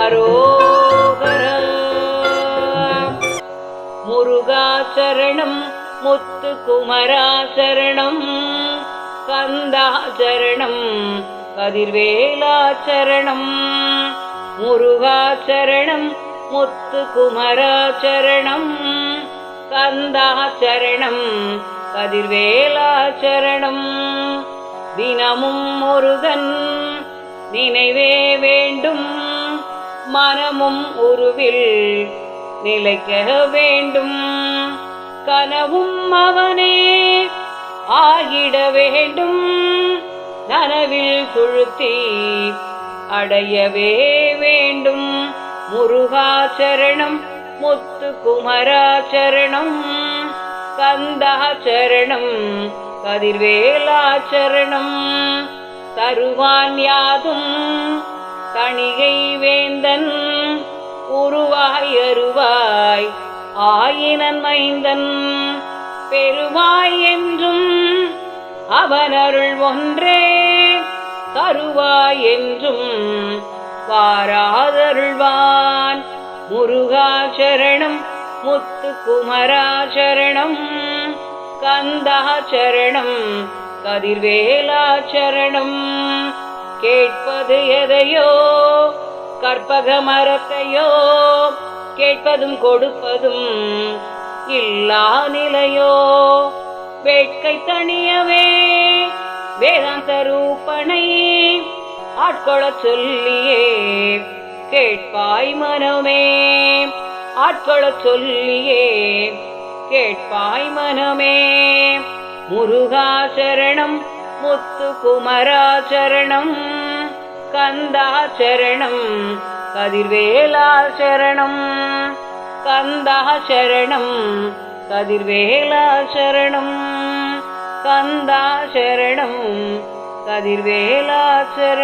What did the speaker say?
அரோகரா. முருகாச்சரணம் முத்துக்குமராச்சரணம் கந்தாச்சரணம் கதிர்வேலாச்சரணம். முருகாச்சரணம் முத்துக்குமராச்சரணம் கந்தாச்சரணம் கதிர்வேலாச்சரணம். தினமும் முருகன் நினைவே வேண்டும், மனமும் உருவில் நிலைக்க வேண்டும். கனவும் அவனே ஆகிட வேண்டும், நனவில் சுழுத்தி அடையவே வேண்டும். முருகாச்சரணம் முத்துக்குமராச்சரணம் கந்தாச்சரணம் கதிர்வேலாச்சரணம். தருவான் யாதும் தணிகை வேந்தன், உருவாய் அருவாய் ஆயினன் மைந்தன். பெருவாய் என்றும் அவன் அருள் ஒன்றே, தருவாய் என்றும் வாராதருள்வான். முருகாச்சரணம் முத்துக்குமராச்சரணம் கந்தாச்சரணம் கதிர்வேலாச்சரணம். கேட்பது எதையோ கற்பக மரத்தையோ, கேட்பதும் கொடுப்பதும் இல்லா நிலையோ. வேட்கை தணியவே வேதாந்த ரூபனை ஆட்கொளச் சொல்லியே கேட்பாய் மனமே. ஆட்கொளச் சொல்லியே கேட்பாய் மனமே. முருகாச்சரணம் முத்துக்குமராச்சரணம் கந்தாச்சரணம் கதிர்வேலாச்சரணம். கந்தாச்சரணம் கதிர்வேலாச்சரணம். கந்தாச்சரணம் கதிர்வேலாச்சரணம்.